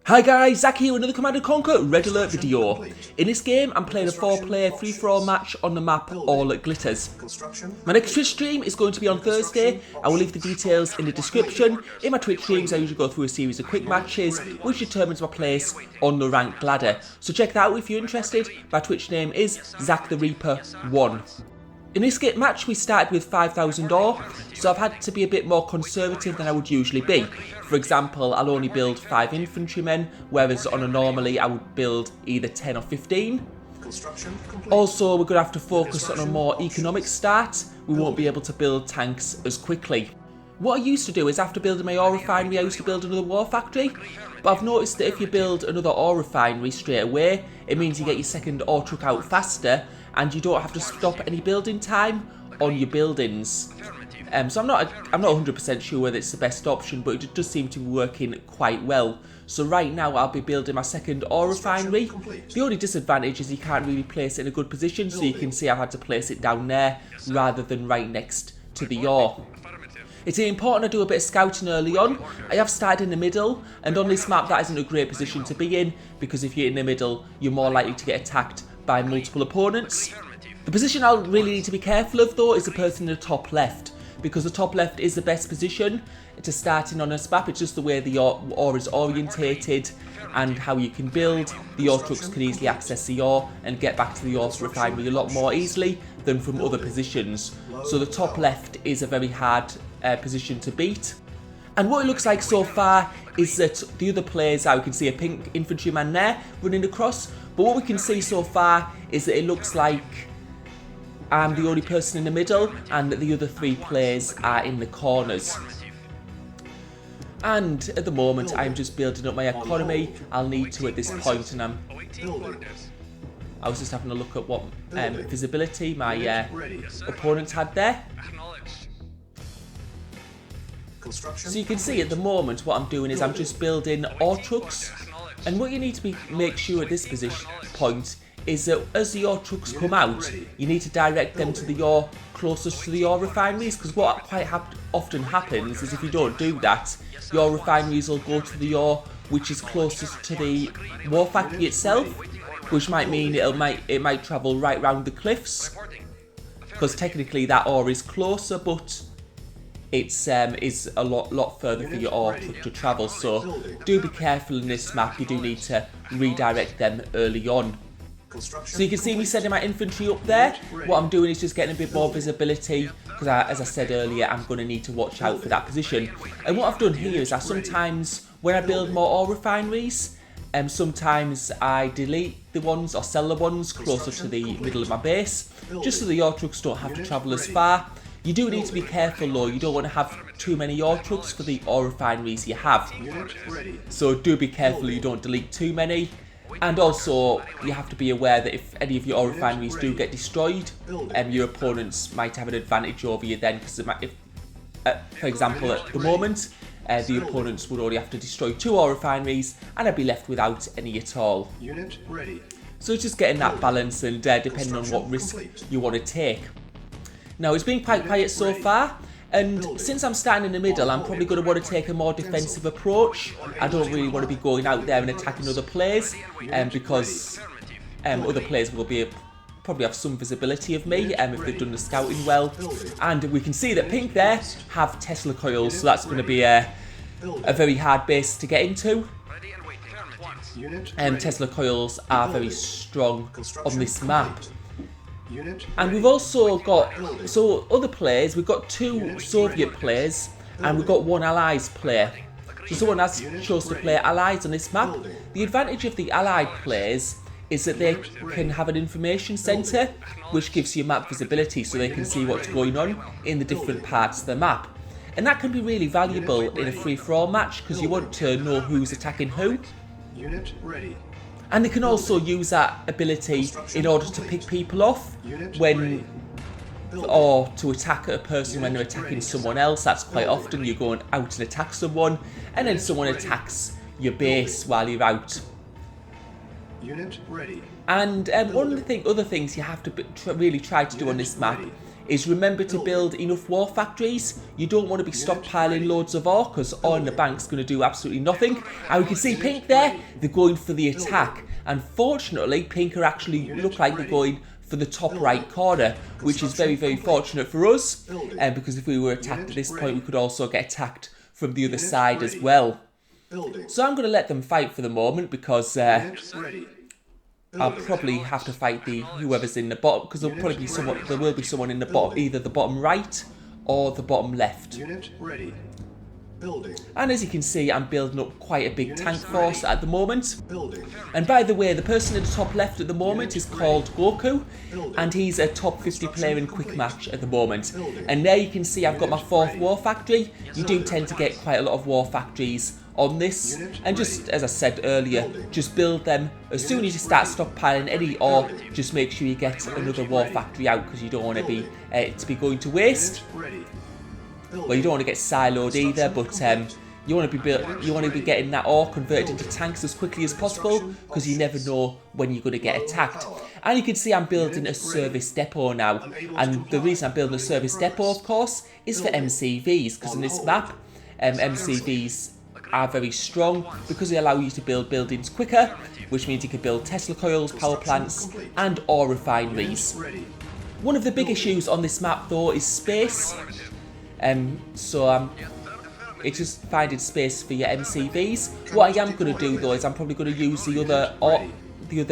Hi guys, Zach here with another Command & Conquer Red Alert video. In this game, I'm playing a 4-player free-for-all match on the map All It Glitters. My next Twitch stream is going to be on Thursday. I will leave the details in the description. In my Twitch streams, I usually go through a series of quick matches, which determines my place on the ranked ladder. So check that out if you're interested. My Twitch name is Zach the Reaper 1. In this match, we started with 5,000 ore, so I've had to be a bit more conservative than I would usually be. For example, I'll only build 5 infantrymen, whereas on a normally I would build either 10 or 15. Also, we're going to have to focus on a more economic start. We won't be able to build tanks as quickly. What I used to do is after building my ore refinery, I used to build another war factory. But I've noticed that if you build another ore refinery straight away, it means you get your second ore truck out faster, and you don't have to stop any building time on your buildings. So I'm not 100% sure whether it's the best option, but it does seem to be working quite well. So right now I'll be building my second ore refinery. The only disadvantage is you can't really place it in a good position, so you can see I've had to place it down there rather than right next to the ore. It's important I do a bit of scouting early on. I have started in the middle, and on this map that isn't a great position to be in, because if you're in the middle you're more likely to get attacked by multiple opponents. The position I'll really need to be careful of though is the person in the top left, because the top left is the best position to start in on this map. It's just the way the ore is orientated and how you can build. The ore trucks can easily access the ore and get back to the ore refinery a lot more easily than from other positions. So the top left is a very hard position to beat. And what it looks like so far is that the other players, we can see a pink infantryman there running across, but what we can see so far is that it looks like I'm the only person in the middle and that the other 3 players are in the corners. And at the moment I'm just building up my economy. I'll need to at this point, and I was just having a look at what visibility my opponents had there. So you can see at the moment what I'm doing is I'm just building ore trucks, and what you need to make sure at this point is that as the ore trucks come out, you need to direct them to the ore closest to the ore refineries, because what quite often happens is if you don't do that, your refineries will go to the ore which is closest to the war factory itself, which might mean it might travel right round the cliffs, because technically that ore is closer, but it's is a lot further for your ore truck to travel. So do be careful in this map. You do need to redirect them early on. So you can see me sending my infantry up there. What I'm doing is just getting a bit more visibility, because as I said earlier, I'm going to need to watch out for that position. And what I've done here is sometimes when I build more ore refineries, sometimes I delete the ones or sell the ones closer to the middle of my base, just so the ore trucks don't have to travel as far. You do need to be careful though, you don't want to have too many ore trucks for the ore refineries you have. So do be careful you don't delete too many. And also, you have to be aware that if any of your ore refineries do get destroyed, your opponents might have an advantage over you then, because for example at the moment, the opponents would only have to destroy 2 ore refineries and I'd be left without any at all. So it's just getting that balance, and depending on what risk you want to take. Now it's been quite quiet so far, and since I'm starting in the middle, I'm probably going to want to take a more defensive approach. I don't really want to be going out there and attacking other players, because other players will probably have some visibility of me if they've done the scouting well. And we can see that pink there have Tesla coils, so that's going to be a very hard base to get into. Tesla coils are very strong on this map. And we've also got, other players, we've got 2 Soviet players and we've got 1 Allies player. So someone has chosen to play Allies on this map. The advantage of the Allied players is that they can have an information centre which gives you map visibility, so they can see what's going on in the different parts of the map. And that can be really valuable in a free-for-all match, because you want to know who's attacking who. And they can also use that ability in order to pick people off or to attack a person when they're attacking someone else. That's quite often you're going out and attack someone, and then someone attacks your base while you're out. And one of the other things you have to really try to do on this map is remember to build enough war factories. You don't want to be stockpiling loads of ore, because ore in the bank's going to do absolutely nothing. And we can see Pink there, they're going for the attack. Unfortunately, Pink are actually look like they're going for the top right corner, which is very, very fortunate for us, because if we were attacked at this point, we could also get attacked from the other side as well. So I'm going to let them fight for the moment, because I'll probably have to fight whoever's in the bottom, because there will be someone in the bottom, either the bottom right or the bottom left. And as you can see, I'm building up quite a big tank force at the moment. And by the way, the person in the top left at the moment is called Goku, and he's a top 50 player in quick match at the moment. And there you can see I've got my 4th war factory. You do tend to get quite a lot of war factories on this, and just as I said earlier, just build them as soon as you start stockpiling any ore. Just make sure you get another war factory out, because you don't want to be going to waste. Well, you don't want to get siloed either, but you want to be getting that ore converted into tanks as quickly as possible, because you never know when you're going to get attacked. And you can see I'm building a service depot now, and the reason I'm building a service depot, of course, is for MCVs, because in this map, MCVs are very strong because they allow you to build buildings quicker, which means you can build Tesla coils, power plants, and ore refineries. One of the big issues on this map, though, is space. It's just finding space for your MCVs. What I am going to do, though, is I'm probably going to use the other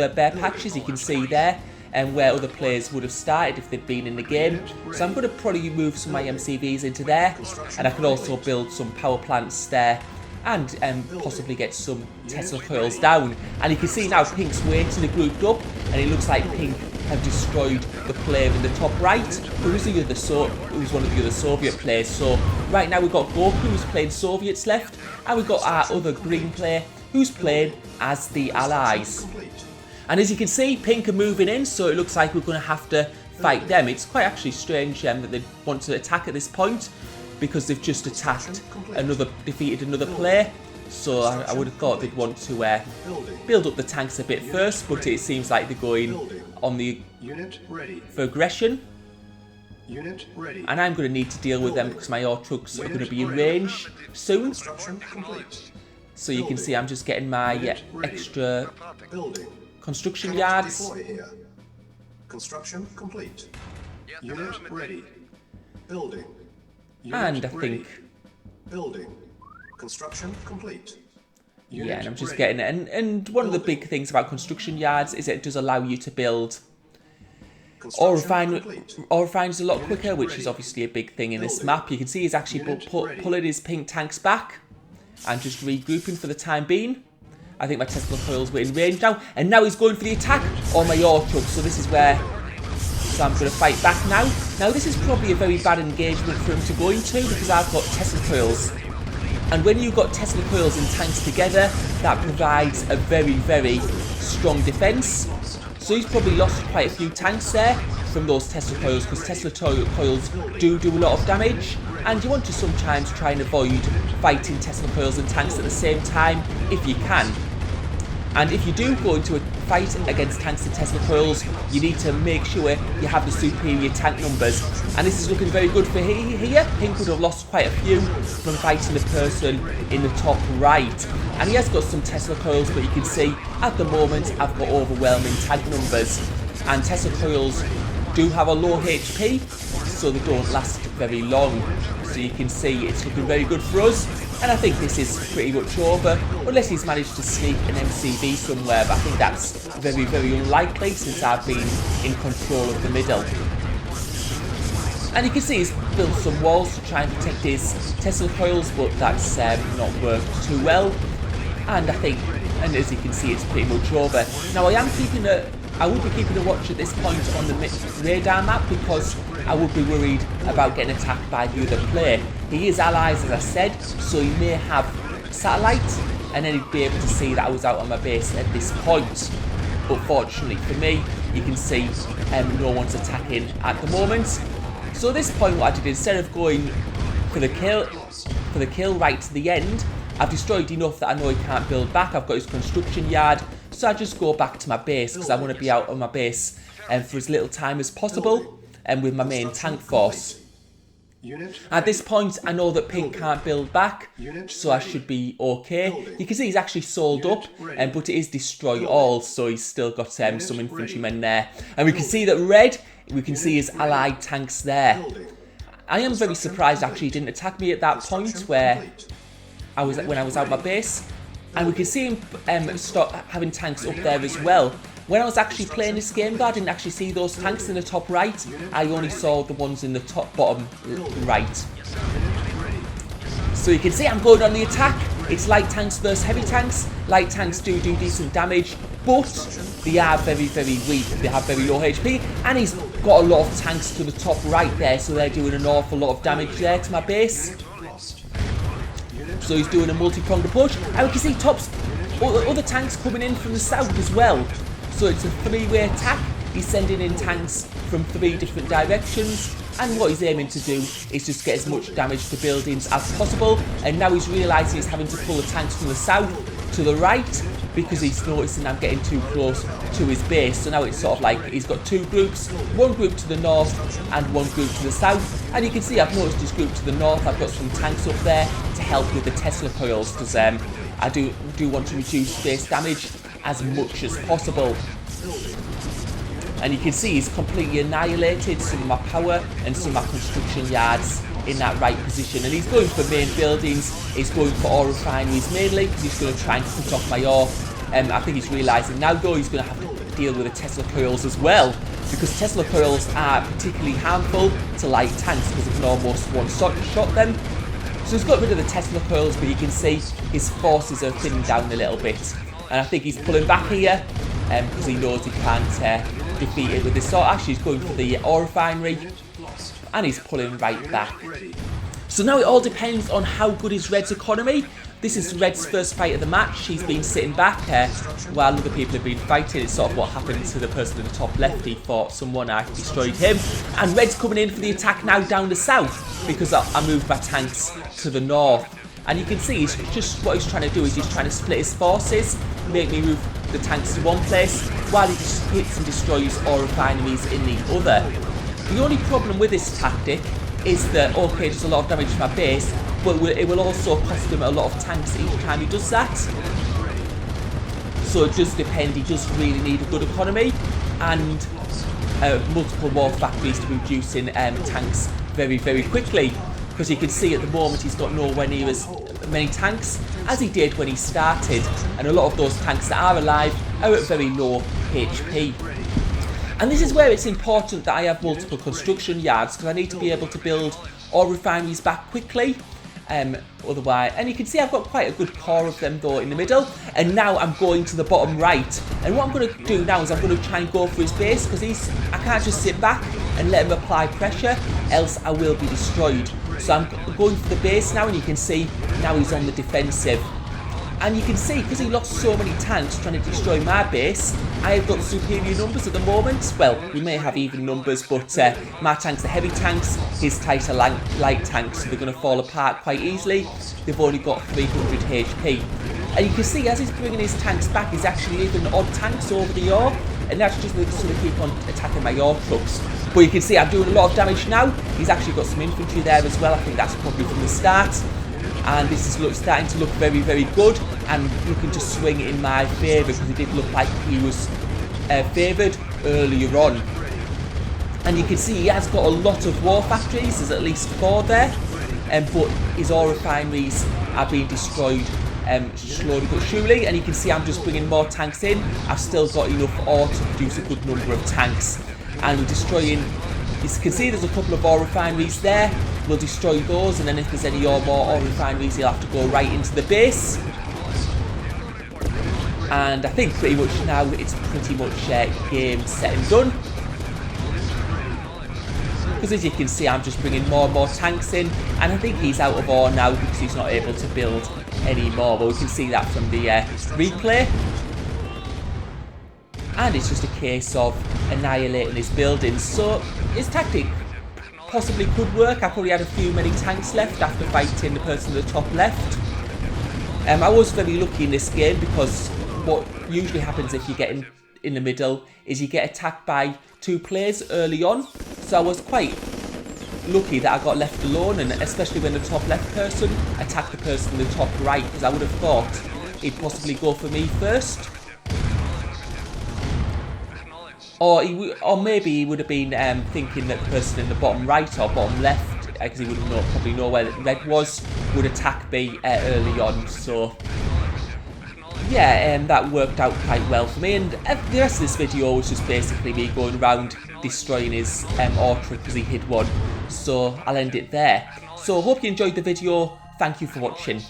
bare patches you can see there, and where other players would have started if they'd been in the game. So I'm going to probably move some of my MCVs into there, and I can also build some power plants there, and possibly get some Tesla coils down. And you can see now Pink's waiting, they're grouped up, and it looks like Pink have destroyed the player in the top right, who was one of the other Soviet players. So right now we've got Goku, who's playing Soviets left, and we've got our other green player who's playing as the Allies. And as you can see, Pink are moving in, so it looks like we're going to have to fight them. It's quite actually strange that they want to attack at this point, because they've just defeated another player. So I would have thought they'd want to build up the tanks a bit first, but it seems like they're going on for aggression. And I'm going to need to deal with them because my ore trucks are going to be in range soon. So you can see I'm just getting my extra construction yards. Construction complete. Unit ready. Building. And I think building. Construction complete. Yeah, and I'm just getting it. And one of the big things about construction yards is it does allow you to build ore refineries a lot quicker, which is obviously a big thing in this map. You can see he's actually pulling his Pink tanks back and just regrouping for the time being. I think my Tesla coils were in range now, and now he's going for the attack on my ore truck. So this is where I'm going to fight back now. Now this is probably a very bad engagement for him to go into, because I've got Tesla coils. And when you've got Tesla coils and tanks together, that provides a very, very strong defence. So he's probably lost quite a few tanks there from those Tesla coils, because Tesla coils do a lot of damage. And you want to sometimes try and avoid fighting Tesla coils and tanks at the same time if you can. And if you do go into a fight against tanks and Tesla coils, you need to make sure you have the superior tank numbers. And this is looking very good for here. Pink would have lost quite a few from fighting the person in the top right. And he has got some Tesla coils, but you can see at the moment I've got overwhelming tank numbers. And Tesla coils do have a low HP, so they don't last very long. So you can see it's looking very good for us. And I think this is pretty much over, unless he's managed to sneak an MCV somewhere, but I think that's very, very unlikely since I've been in control of the middle. And you can see he's built some walls to try and protect his Tesla coils, but that's not worked too well. And I think, and as you can see, it's pretty much over. Now I would be keeping a watch at this point on the radar map, because I would be worried about getting attacked by the other player. He is allies, as I said, so he may have satellite, and then he'd be able to see that I was out on my base at this point. But fortunately for me, you can see no one's attacking at the moment. So at this point, what I did, instead of going for the kill right to the end, I've destroyed enough that I know he can't build back. I've got his construction yard, so I just go back to my base, because I want to be out on my base for as little time as possible. with my main tank force. At this point, I know that pink can't build back, so I should be okay. You can see he's actually sold up, but it is destroy all, so he's still got some infantrymen there. And we can see that red, we can see his allied tanks there. I am very surprised actually he didn't attack me at that point when I was out my base. And we can see him start having tanks up there as well. When I was actually playing this game though, I didn't actually see those tanks in the top right. I only saw the ones in the top bottom right. So you can see I'm going on the attack. It's light tanks versus heavy tanks. Light tanks do decent damage, but they are very, very weak. They have very low HP, and he's got a lot of tanks to the top right there, so they're doing an awful lot of damage there to my base. So he's doing a multi-pronged approach, and we can see other tanks coming in from the south as well. So it's a three-way attack. He's sending in tanks from 3 different directions, and what he's aiming to do is just get as much damage to buildings as possible. And now he's realising he's having to pull the tanks from the south to the right because he's noticing I'm getting too close to his base. So now it's sort of like he's got 2 groups, one group to the north and one group to the south. And you can see I've noticed his group to the north. I've got some tanks up there to help with the Tesla coils because I do want to reduce base damage as much as possible. And you can see he's completely annihilated some of my power and some of my construction yards in that right position. And he's going for main buildings, he's going for ore refineries mainly because he's going to try and cut off my ore. I think he's realising now though he's going to have to deal with the Tesla coils as well, because Tesla coils are particularly harmful to light tanks because it can almost one-shot them. So he's got rid of the Tesla coils, but you can see his forces are thinning down a little bit. And I think he's pulling back here because he knows he can't defeat it with this sword. Actually, he's going for the ore refinery and he's pulling right back. So now it all depends on how good is Red's economy. This is Red's first fight of the match. He's been sitting back while other people have been fighting. It's sort of what happened to the person in the top left. He fought someone, I destroyed him. And Red's coming in for the attack now down the south because I moved my tanks to the north. And you can see he's just what he's trying to do is he's trying to split his forces, make me move the tanks to one place while he just hits and destroys ore refineries in the other. The only problem with this tactic is that, okay, does a lot of damage to my base, but it will also cost him a lot of tanks each time he does that. So it does depend, he does really need a good economy and multiple war factories to be producing tanks very, very quickly. Because you can see at the moment he's got nowhere near as many tanks as he did when he started, and a lot of those tanks that are alive are at very low HP. And this is where it's important that I have multiple construction yards, because I need to be able to build ore refineries back quickly. Otherwise, and you can see I've got quite a good core of them though in the middle, and now I'm going to the bottom right. And what I'm going to do now is I'm going to try and go for his base, because I can't just sit back and let him apply pressure, else I will be destroyed. So I'm going for the base now, and you can see now he's on the defensive. And you can see, because he lost so many tanks trying to destroy my base, I have got superior numbers at the moment. Well, we may have even numbers, but my tanks are heavy tanks, his tanks are light tanks, so they're going to fall apart quite easily. They've only got 300 HP. And you can see as he's bringing his tanks back, he's actually leaving odd tanks over the ore, and that's just so they keep on attacking my ore trucks. But you can see I'm doing a lot of damage now. He's actually got some infantry there as well. I think that's probably from the start. And this is starting to look very, very good and looking to swing in my favour, because it did look like he was favoured earlier on. And you can see he has got a lot of war factories. There's at least 4 there, but his ore refineries are being destroyed slowly but surely. And you can see I'm just bringing more tanks in. I've still got enough ore to produce a good number of tanks, and we're destroying. You can see there's a couple of ore refineries there. We'll destroy those, and then if there's any more ore refineries, he'll have to go right into the base. And I think pretty much now it's pretty much game set and done. Because as you can see, I'm just bringing more and more tanks in, and I think he's out of ore now because he's not able to build any more. But we can see that from the replay. And it's just a case of annihilating his buildings. So his tactic possibly could work. I probably had a few many tanks left after fighting the person at the top left. I was very lucky in this game, because what usually happens if you get in the middle is you get attacked by 2 players early on. So I was quite lucky that I got left alone, and especially when the top left person attacked the person in the top right, because I would have thought he'd possibly go for me first. Or maybe he would have been thinking that the person in the bottom right or bottom left, because he wouldn't probably know where the red was, would attack me early on. So yeah, that worked out quite well for me. And the rest of this video was just basically me going around destroying his orchard because he hid one. So I'll end it there. So hope you enjoyed the video. Thank you for watching.